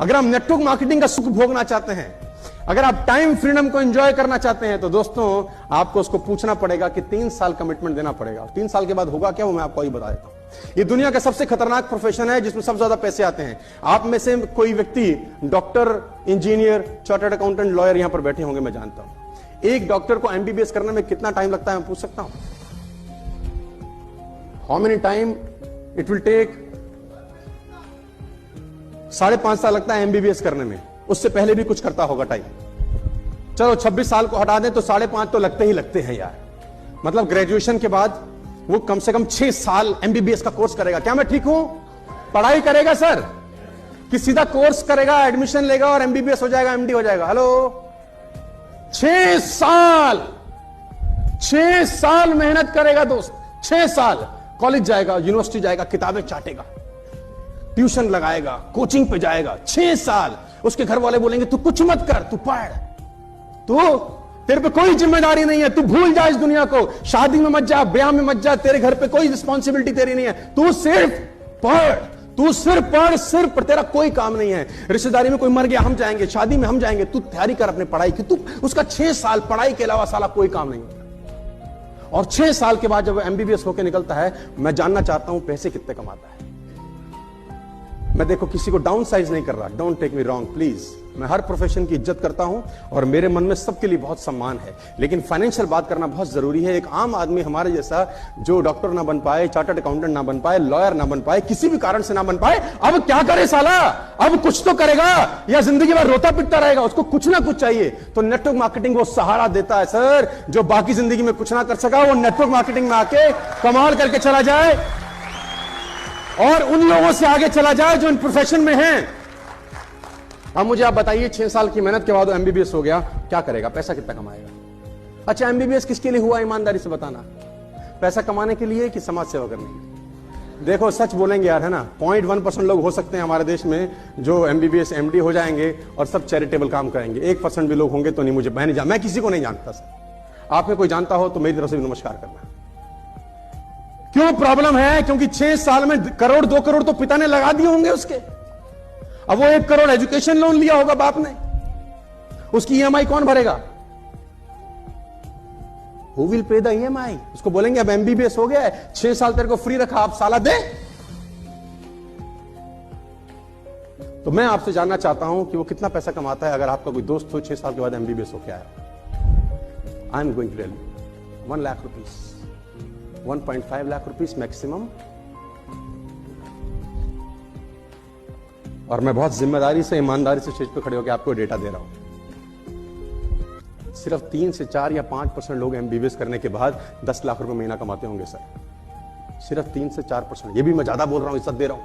अगर आप network marketing का सुख भोगना चाहते हैं, अगर आप टाइम फ्रीडम को एंजॉय करना चाहते हैं, तो दोस्तों आपको उसको पूछना पड़ेगा कि 3 साल कमिटमेंट देना पड़ेगा। 3 साल के बाद होगा क्या, वो मैं आपको ही बता देता हूं। ये दुनिया का सबसे खतरनाक प्रोफेशन है जिसमें सबसे ज्यादा पैसे आते हैं। आप में से कोई व्यक्ति doctor, engineer, chartered accountant, lawyer यहां पर बैठे होंगे, मैं जानता हूं। एक डॉक्टर को एमबीबीएस करने में कितना टाइम लगता है, मैं पूछ सकता हूं? How many time it will take? 5.5 साल लगता है एमबीबीएस करने में। उससे पहले भी कुछ करता होगा टाइम। चलो 26 साल को हटा दें तो 5.5 तो लगते ही लगते हैं यार। मतलब ग्रेजुएशन के बाद वो कम से कम 6 साल एमबीबीएस का कोर्स करेगा। क्या मैं ठीक हूं? पढ़ाई करेगा सर, कि सीधा कोर्स करेगा, एडमिशन लेगा और एमबीबीएस हो जाएगा, एमडी हो जाएगा? हेलो, 6 साल, 6 साल मेहनत करेगा दोस्त। 6 साल कॉलेज जाएगा, यूनिवर्सिटी जाएगा, किताबें चाटेगा, ट्यूशन लगाएगा, कोचिंग पे जाएगा। 6 साल। उसके घर वाले बोलेंगे तू कुछ मत कर, तू पढ़, तू, तेरे पे कोई जिम्मेदारी नहीं है, तू भूल जा इस दुनिया को, शादी में मत जा, ब्याह में मत जा, तेरे घर पे कोई रिस्पॉन्सिबिलिटी तेरी नहीं है, तू सिर्फ पढ़, तू सिर्फ पढ़, सिर्फ तेरा कोई काम नहीं है। रिश्तेदारी में कोई मर गया, हम जाएंगे, शादी में हम जाएंगे, तू तैयारी कर अपने पढ़ाई की। तू उसका 6 साल पढ़ाई के अलावा साला कोई काम नहीं होता। और 6 साल के बाद जब एमबीबीएस होकर निकलता है, मैं जानना चाहता हूं पैसे कितने कमाता है। मैं देखो किसी को डाउन साइज नहीं कर रहा, don't take me wrong please. मैं हर प्रोफेशन की इज्जत करता हूं और मेरे मन में सबके लिए बहुत सम्मान है, लेकिन फाइनेंशियल बात करना बहुत जरूरी है। एक आम आदमी हमारे जैसा जो डॉक्टर ना बन पाए, चार्टर्ड अकाउंटेंट ना बन पाए, लॉयर ना बन पाए, किसी भी कारण से ना बन पाए, अब क्या करे साला? अब कुछ तो करेगा या जिंदगी भर रोता पिटता रहेगा? उसको कुछ ना कुछ चाहिए। तो नेटवर्क मार्केटिंग वो सहारा देता है सर। जो बाकी जिंदगी में कुछ ना कर सका, वो नेटवर्क मार्केटिंग में आके कमाल करके चला जाए और उन लोगों से आगे चला जाए जो इन प्रोफेशन में हैं। अब मुझे आप बताइए, 6 साल की मेहनत के बाद एमबीबीएस हो गया, क्या करेगा? पैसा कितना कमाएगा? अच्छा, एमबीबीएस किसके लिए हुआ, ईमानदारी से बताना? पैसा कमाने के लिए कि समाज सेवा करने के लिए? देखो सच बोलेंगे यार, है ना, 0.1% लोग हो सकते हैं हमारे देश में जो एमबीबीएस एमडी हो जाएंगे और सब चैरिटेबल काम करेंगे। 1% भी लोग होंगे तो नहीं, मुझे मैं किसी को नहीं जानता सर। आप में कोई जानता हो तो मेरी तरफ से भी नमस्कार करना। क्यों प्रॉब्लम है? क्योंकि 6 साल में 1 करोड़ 2 करोड़ तो पिता ने लगा दिए होंगे उसके। अब वो 1 करोड़ एजुकेशन लोन लिया होगा बाप ने, उसकी ईएमआई कौन भरेगा? Who will pay the EMI? उसको बोलेंगे अब एमबीबीएस हो गया है, 6 साल तेरे को फ्री रखा, आप साला दे। तो मैं आपसे जानना चाहता हूं कि वो कितना पैसा कमाता है। अगर आपका कोई दोस्त हो 6 साल के बाद एमबीबीएस हो क्या है, I am going to tell you 1 lakh rupees, 1.5 lakh rupees maximum. और मैं बहुत जिम्मेदारी से, ईमानदारी से स्टेज पे खड़े होकर आपको डेटा दे रहा हूं। सिर्फ 3 से 4 या 5% लोग एमबीबीएस करने के बाद 10 लाख रुपए महीना कमाते होंगे सर। सिर्फ 3 से 4%। ये भी मैं ज्यादा बोल रहा हूं, इज्जत दे रहा हूं।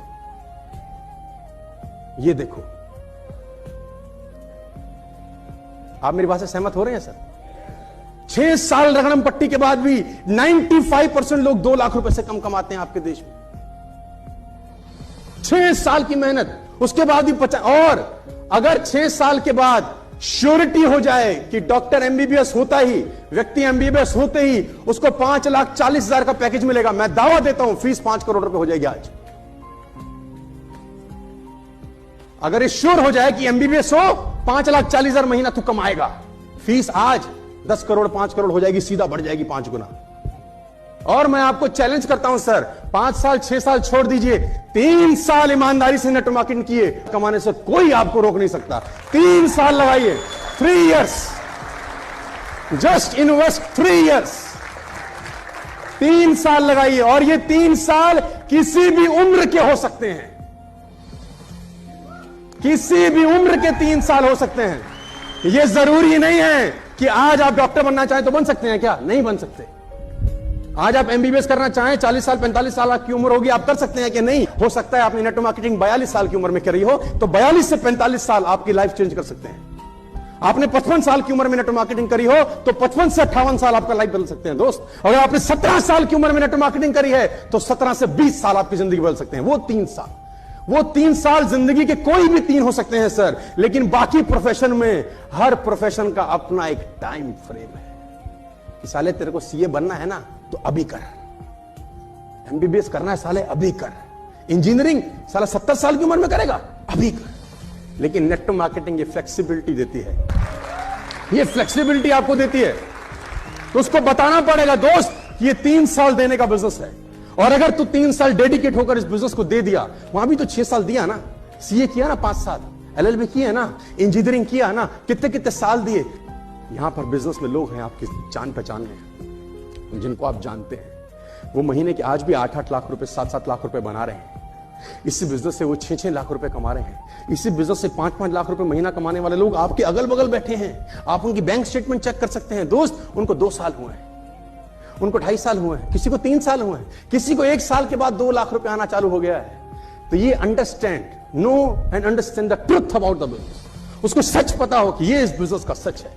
ये देखो, आप मेरी बात से सहमत हो रहे हैं सर? 6 साल रगड़म पट्टी के बाद भी 95% लोग 2 लाख रुपए से कम कमाते हैं आपके देश में। 6 साल की मेहनत, उसके बाद भी 50। और अगर 6 साल के बाद श्योरिटी हो जाए कि डॉक्टर एमबीबीएस होता ही, व्यक्ति एमबीबीएस होते ही उसको 5,40,000 का पैकेज मिलेगा, मैं दावा देता हूं फीस 5 करोड़ रुपए हो जाएगी आज। अगर ये श्योर हो जाए कि एमबीबीएस हो, 5,40,000 महीना तू कमाएगा, फीस आज 10 करोड़ 5 करोड़ हो जाएगी, सीधा बढ़ जाएगी 5 गुना। और मैं आपको चैलेंज करता हूं सर, 5 साल 6 साल छोड़ दीजिए, 3 साल ईमानदारी से नेटवर्क मार्केटिंग किए, कमाने से कोई आपको रोक नहीं सकता। 3 साल लगाइए, 3 इयर्स, जस्ट इन्वेस्ट 3 इयर्स, 3 साल लगाइए। और ये 3 साल किसी भी उम्र के हो सकते हैं, किसी भी उम्र के 3 साल हो सकते हैं। ये जरूरी नहीं है कि आज आप डॉक्टर बनना चाहें तो बन सकते हैं, क्या नहीं बन सकते? आज आप एमबीबीएस करना चाहें, 40 साल 45 साल की उम्र होगी, आप कर सकते हैं कि नहीं? हो सकता है आपने नेटवर्क मार्केटिंग 42 साल की उम्र में करी हो, तो 42 से 45 साल आपकी लाइफ चेंज कर सकते हैं। आपने 55 साल की उम्र में नेटवर्क मार्केटिंग करी हो तो 55 से 58 साल आपका लाइफ बदल सकते हैं दोस्त। अगर आपने 17 साल की उम्र में नेटवर्क मार्केटिंग करी है तो 17 से 20 साल आपकी जिंदगी बदल सकते हैं। वो 3 साल जिंदगी के कोई भी 3 हो सकते हैं सर, लेकिन बाकी प्रोफेशन में हर प्रोफेशन का अपना एक टाइम फ्रेम है। साले तेरे को सीए बनना है ना तो अभी कर, एमबीबीएस करना है साले अभी कर, इंजीनियरिंग साला 70 साल की उम्र में करेगा अभी कर, लेकिन नेटवर्क मार्केटिंग ये फ्लेक्सिबिलिटी देती है, ये फ्लेक्सिबिलिटी आपको देती है। तो उसको बताना पड़ेगा दोस्त ये 3 साल देने का बिजनेस है, और अगर तू 3 साल डेडिकेट होकर इस बिजनेस को दे दिया, वहां भी तो 6 साल दिया ना, सीए किया ना 5 साल, एलएलबी किया ना, इंजीनियरिंग किया ना, कितने कितने साल दिए। यहां पर बिजनेस में लोग हैं आपकी जान पहचान में, जिनको आप जानते हैं, वो महीने के आज भी 8-8 लाख रुपए 7-7 लाख रुपए बना रहे हैं। इसी बिजनेस से वो 6-6 लाख रुपए कमा रहे हैं। इसी बिजनेस से 5-5 लाख रुपए महीना कमाने वाले लोग आपके अगल बगल बैठे हैं। आप उनकी बैंक स्टेटमेंट चेक कर सकते हैं दोस्त, उनको 2 साल हुए हैं, उनको 2.5 साल हुए हैं, किसी को 3 साल हुए हैं, किसी को 1 साल के बाद 2 लाख रुपए आना चालू हो गया है। तो ये understand, know and understand the truth about the business, उसको सच पता हो कि ये इस बिजनेस का सच है।